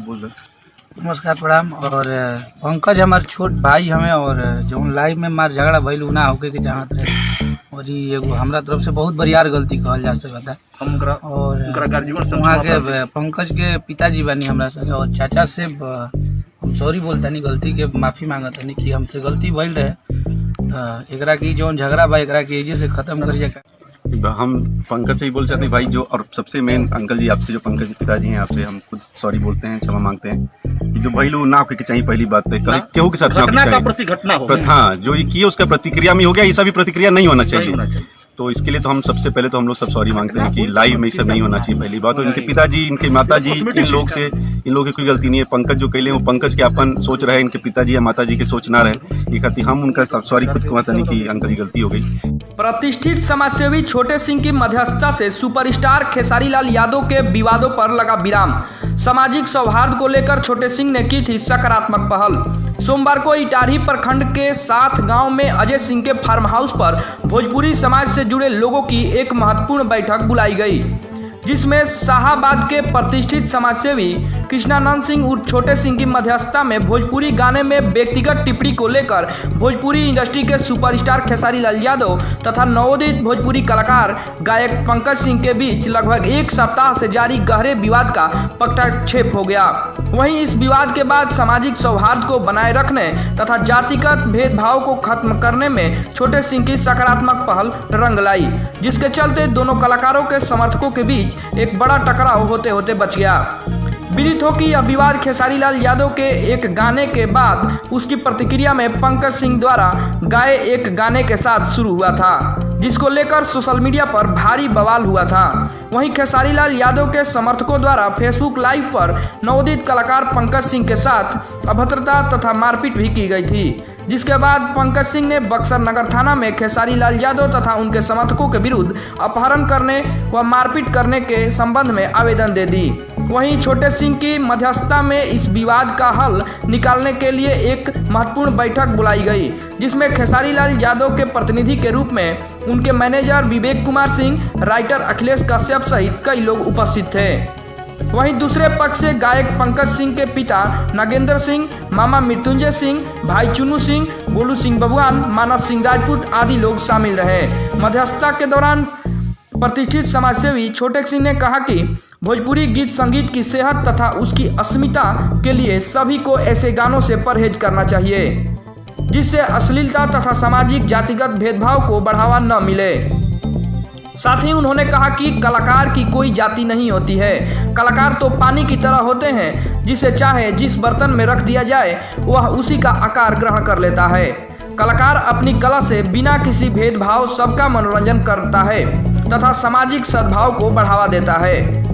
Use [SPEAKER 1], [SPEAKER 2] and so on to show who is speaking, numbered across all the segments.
[SPEAKER 1] बोल रहे
[SPEAKER 2] नमस्कार प्रणाम। और पंकज हमार छोट भाई हमें, और जो लाइव में मार झगड़ा भइल उ ना होके के चाहत रहे, और ई एगो हमरा तरफ से बहुत बरियार गलती कहल जा सकता है। और वहाँ के पंकज के पिताजी बानी हमरा संगे, और चाचा से हम सॉरी बोलतानी, गलती के माफ़ी मांगतानी कि हमसे गलती भइल रहे। तो एकरा की जौन झगड़ा बा एकरा के एजे से खत्म करिए।
[SPEAKER 1] हम पंकज से ही बोल चाहते हैं भाई, जो और सबसे मेन अंकल जी आपसे, जो पंकज जी पिताजी हैं, आपसे हम खुद सॉरी बोलते हैं, क्षमा मांगते हैं कि जो भाई लोग ना होके चाहिए। पहली बात है केहू के साथ
[SPEAKER 3] घटना का प्रतिघटना हो,
[SPEAKER 1] हाँ, जो ये किए उसका प्रतिक्रिया में हो गया, ऐसा भी प्रतिक्रिया नहीं होना चाहिए। तो इसके लिए तो हम सबसे पहले तो हम लोग सब सॉरी मांगते हैं कि लाइव में ये सब नहीं होना चाहिए। पहली बात तो इनके पिताजी, इनके माताजी, इन लोगों की कोई गलती नहीं है। पंकज जो कहले वो पंकज के अपन सोच रहे, इनके पिताजी या माताजी के सोच ना रहे, ये खातिर हम उनका सॉरी खुद कहते नहीं कि अंकल जी गलती हो गई।
[SPEAKER 4] प्रतिष्ठित समाजसेवी छोटे सिंह की मध्यस्थता से सुपरस्टार खेसारी लाल यादव के विवादों पर लगा विराम। सामाजिक सौहार्द को लेकर छोटे सिंह ने की थी सकारात्मक पहल। सोमवार को इटारही प्रखंड के 7 गांव में अजय सिंह के फार्म हाउस पर भोजपुरी समाज से जुड़े लोगों की एक महत्वपूर्ण बैठक बुलाई गई, जिसमें शाहाबाद के प्रतिष्ठित समाजसेवी कृष्णानंद सिंह उर्फ छोटे सिंह की मध्यस्थता में भोजपुरी गाने में व्यक्तिगत टिप्पणी को लेकर भोजपुरी इंडस्ट्री के सुपरस्टार खेसारी लाल यादव तथा नवोदित भोजपुरी कलाकार गायक पंकज सिंह के बीच लगभग 1 सप्ताह से जारी गहरे विवाद का पटाक्षेप हो गया। वहीं इस विवाद के बाद सामाजिक सौहार्द को बनाए रखने तथा जातिगत भेदभाव को खत्म करने में छोटे सिंह की सकारात्मक पहल रंग लाई, जिसके चलते दोनों कलाकारों के समर्थकों के बीच एक बड़ा टकराव होते होते बच गया। विदित हो कि यह विवाद खेसारी लाल यादव के एक गाने के बाद उसकी प्रतिक्रिया में पंकज सिंह द्वारा गाए एक गाने के साथ शुरू हुआ था, जिसको लेकर सोशल मीडिया पर भारी बवाल हुआ था। वहीं खेसारी लाल यादव के समर्थकों द्वारा फेसबुक लाइव पर नवोदित कलाकार पंकज सिंह के साथ अभद्रता तथा मारपीट भी की गई थी, जिसके बाद पंकज सिंह ने बक्सर नगर थाना में खेसारी लाल यादव तथा उनके समर्थकों के विरुद्ध अपहरण करने व मारपीट करने के संबंध में आवेदन दे दी। वहीं छोटे सिंह की मध्यस्थता में इस विवाद का हल निकालने के लिए एक महत्वपूर्ण बैठक बुलाई गई, जिसमें खेसारी लाल यादव के प्रतिनिधि के रूप में उनके मैनेजर विवेक कुमार सिंह, राइटर अखिलेश कश्यप सहित कई लोग उपस्थित थे। वहीं दूसरे पक्ष से गायक पंकज सिंह के पिता नागेंद्र सिंह, मामा मृत्युंजय सिंह, भाई चुनू सिंह, गोलू सिंह बबुआन, मानस सिंह राजपूत आदि लोग शामिल रहे। मध्यस्थता के दौरान प्रतिष्ठित समाजसेवी छोटे सिंह ने कहा कि भोजपुरी गीत संगीत की सेहत तथा उसकी अस्मिता के लिए सभी को ऐसे गानों से परहेज करना चाहिए, जिससे अश्लीलता तथा सामाजिक जातिगत भेदभाव को बढ़ावा न मिले। साथ ही उन्होंने कहा कि कलाकार की कोई जाति नहीं होती है। कलाकार तो पानी की तरह होते हैं, जिसे चाहे जिस बर्तन में रख दिया जाए वह उसी का आकार ग्रहण कर लेता है। कलाकार अपनी कला से बिना किसी भेदभाव सबका मनोरंजन करता है तथा सामाजिक सद्भाव को बढ़ावा देता है।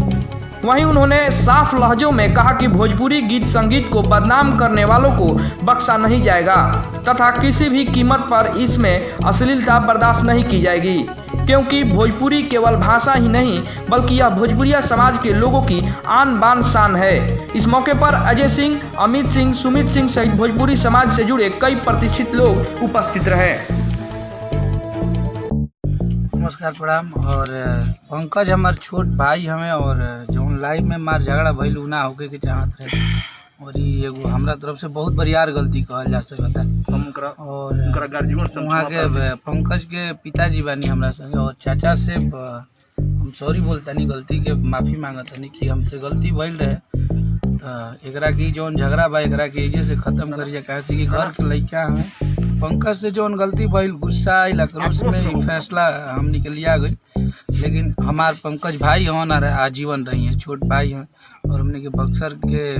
[SPEAKER 4] वहीं उन्होंने साफ लहजों में कहा कि भोजपुरी गीत संगीत को बदनाम करने वालों को बख्शा नहीं जाएगा तथा किसी भी कीमत पर इसमें अश्लीलता बर्दाश्त नहीं की जाएगी, क्योंकि भोजपुरी केवल भाषा ही नहीं बल्कि यह भोजपुरिया समाज के लोगों की आन बान शान है। इस मौके पर अजय सिंह, अमित सिंह, सुमित सिंह सहित भोजपुरी समाज से जुड़े कई प्रतिष्ठित लोग उपस्थित रहे।
[SPEAKER 2] नमस्कार प्रणाम। और पंकज हमार छोट भाई हमें, और जो लाइव में मार झगड़ा भइल उ ना होके के चाहत रहे, और ये एगो हमरा तरफ से बहुत बरियार गलती कहल जा सकता है। और वहाँ के पंकज के पिताजी बानी हमरा संगे, और चाचा से हम सॉरी बोलतानी, गलती के माफ़ी मांगतानी कि हमसे गलती भइल रहे। तो एकरा की जौन झगड़ा बा एकरा के एजे से खत्म करिए, काहे कि घर के लइका हमें। पंकज से जौन गलती भइल, गुस्सा आइल, आक्रोश में फैसला हमनी के लिया गई, लेकिन हमार पंकज भाई हों ना आजीवन रही हैं, छोट भाई हैं, और हमने के बक्सर के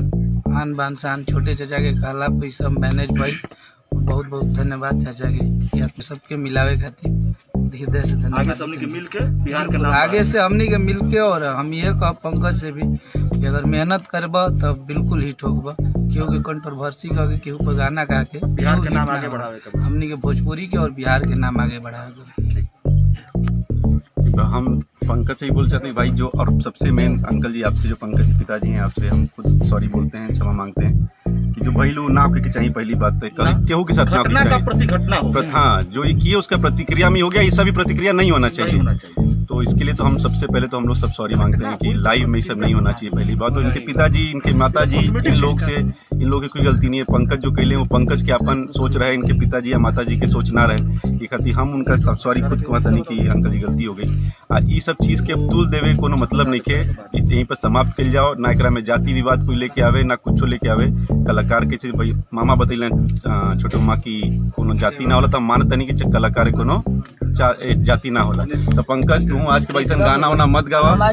[SPEAKER 2] आन बान शान छोटे चाचा के कहला पे सब मैनेज भइल। बहुत बहुत धन्यवाद चाचा के, आप सबके मिलावे खातिर हृदय से धन्यवाद। आगे से हमनी के मिल के और हम ये कह पंकज से भी कि अगर मेहनत करब तब बिल्कुल हिट होगा, क्योंकि कंट्रोवर्सी करके केहू पर गाना गा के बिहार के नाम आगे बढ़ावे, हमनी के भोजपुरी के और बिहार के नाम आगे बढ़ावे।
[SPEAKER 1] हम पंकज से ही बोल चाहते हैं भाई, जो और सबसे मेन अंकल जी आपसे, जो पंकज जी पिताजी हैं, आपसे हम खुद सॉरी बोलते हैं, क्षमा मांगते हैं कि जो भाई लोग ना होके चाहिए। पहली बात है केहू के साथ
[SPEAKER 3] घटना का प्रतिघटना हो,
[SPEAKER 1] हाँ, जो ये किए उसका प्रतिक्रिया में हो गया, ऐसा भी प्रतिक्रिया नहीं होना चाहिए। तो इसके लिए तो हम सबसे पहले तो हम लोग सब सॉरी मांगते हैं कि लाइव में ये सब नहीं होना चाहिए। पहली बात तो इनके पिताजी, इनके माताजी, इन लोग की कोई गलती नहीं है। पंकज जो कहले वो पंकज के अपन सोच रहे, इनके पिताजी या माताजी के सोच ना रहे। ये खातिर हम उनका सब सॉरी खुद को नहीं कि अंकल जी गलती हो गई। आ ये सब चीज़ के तुल देवे कोनो मतलब नहीं के, यहीं पर समाप्त कर जाओ ना। एकरा में जाति विवाद कोई लेके आवे ना कुछ लेके आवे। कलाकार के चीज भाई मामा बतैले छोटे माँ की कोनो जाति ना होला, तो मानता नहीं कि कलाकार कोनो जाति ना होला। तो पंकज तू आज के बैसन गाना वाना मत गावा,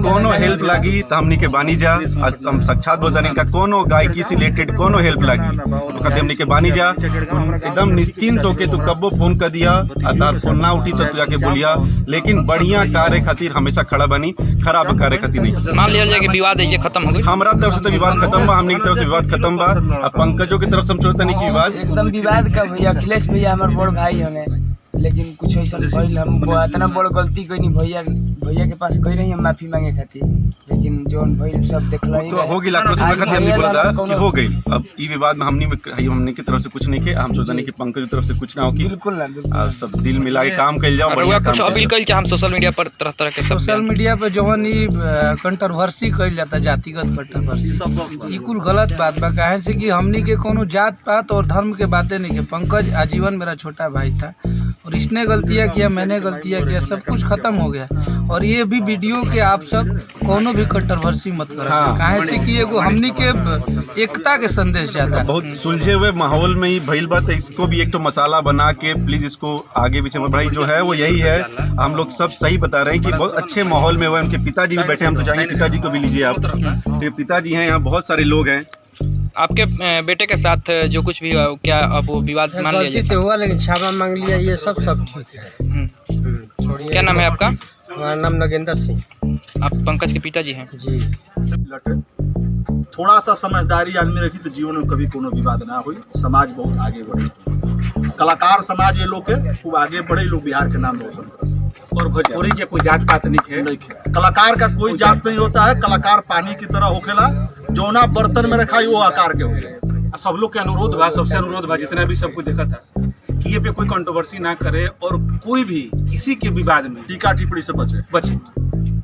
[SPEAKER 1] कोनो हेल्प लागी तो हमनी के बानी जा। आज हम साक्षात बोलता का कोनो गायकी से रिलेटेड कोनो हेल्प लागी तो कहते हमनी के बानी जा। एकदम निश्चिंत होके तू कब्बो फोन कर दिया, तार फोन ना उठी तो तू जाके बोलिया, लेकिन बढ़िया कार्य खातिर हमेशा खड़ा बनी, खराब कार्य खातिर नहीं।
[SPEAKER 4] मान लिया जाए कि विवाद है ये खत्म हो गई,
[SPEAKER 1] हमारा तरफ से तो विवाद खत्म बा, हमनी की तरफ से विवाद खत्म बा। अब पंकजों की तरफ से हम सोचते नहीं कि विवाद
[SPEAKER 2] एकदम विवाद का भैया। अखिलेश भैया हमारे बड़ भाई हमें, लेकिन कुछ ऐसा भइल, हम इतना बड़ गलती कोई नहीं। भैया के पास कोई नहीं हम माफी मांगे खातिर, लेकिन जो भइल सब देख रहे
[SPEAKER 1] तो हो गई लाख रुपए खातिर हमने बोला था कि हो गई। अब ये विवाद में हमने की तरफ से कुछ नहीं किया, हम सोचा नहीं कि पंकज की तरफ से कुछ ना हो।
[SPEAKER 2] बिल्कुल ना, बिल्कुल
[SPEAKER 1] सब दिल मिला के काम कर जाओ। बढ़िया
[SPEAKER 4] कुछ अपील कर चाहे हम सोशल मीडिया पर तरह तरह के
[SPEAKER 2] सोशल मीडिया पे जो कंट्रोवर्सी कइल जाता, जातिगत कंट्रोवर्सी, ये कुल गलत बात बा। काहे से कि हमनी के कोनो जात पात और धर्म के बातें नहीं के। पंकज आजीवन मेरा छोटा भाई था और इसने गलतियां किया, मैंने गलतियां किया, सब कुछ खत्म हो गया। और ये भी वीडियो के आप सब कोनो भी कंट्रोवर्सी मत करो। काहे से कि एगो हमनी के एकता के संदेश जाता है।
[SPEAKER 1] बहुत सुलझे हुए माहौल में ही भइल बात है। इसको भी एक तो मसाला बना के प्लीज इसको आगे पीछे भाई जो है वो यही है। हम लोग सब सही बता रहे हैं कि बहुत अच्छे माहौल में हुए। उनके पिताजी भी बैठे, हम तो चाहेंगे पिताजी को भी लीजिए आप। तो पिताजी हैं, यहाँ बहुत सारे लोग हैं।
[SPEAKER 4] आपके बेटे के साथ जो कुछ भी हुआ, क्या अब वो विवाद मान लिया
[SPEAKER 2] तो हुआ, लेकिन क्षमा मांग लिया, ये सब ठीक है।
[SPEAKER 4] क्या नाम है आपका?
[SPEAKER 2] हमारा नाम नगेंद्र सिंह।
[SPEAKER 4] आप पंकज के पिताजी हैं
[SPEAKER 2] जी।
[SPEAKER 3] थोड़ा सा समझदारी आदमी रखी तो जीवन में कभी कोनो विवाद ना हुई, समाज बहुत आगे बढ़े। कलाकार समाज ये लोग के खूब आगे बढ़े, लोग बिहार के नाम रोशन करे।
[SPEAKER 5] और भोजपुरी के कोई जात पात नहीं है।
[SPEAKER 3] कलाकार का कोई जात नहीं होता है। कलाकार पानी की तरह होखेला, जौना बर्तन में रखा वो आकार के होखेला।
[SPEAKER 5] सब लोग के अनुरोध बा, सबसे अनुरोध बा, जितना भी सबको देखा था कि ये पे कोई कंट्रोवर्सी ना करे और कोई भी किसी के विवाद में
[SPEAKER 3] टीका टिप्पणी से बचे।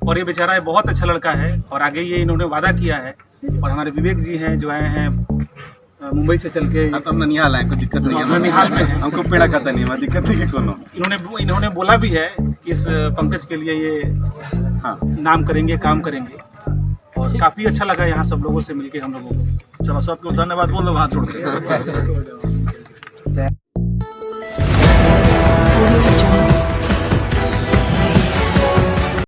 [SPEAKER 5] और ये बेचारा बहुत अच्छा लड़का है और आगे ये इन्होंने वादा किया है। और हमारे विवेक जी हैं जो आए हैं मुंबई से चल के,
[SPEAKER 1] हम ननिहाल हैं, कोई दिक्कत नहीं है।
[SPEAKER 5] ननिहाल में है,
[SPEAKER 1] हमको पेड़ा खाता नहीं है, दिक्कत नहीं है कोनो।
[SPEAKER 5] इन्होंने बोला भी है कि इस पंकज के लिए ये नाम करेंगे, काम करेंगे। और काफी अच्छा लगा यहाँ सब लोगों से मिलके हम लोगों को।
[SPEAKER 3] चलो सबको धन्यवाद बोल दो हाथ जोड़ के।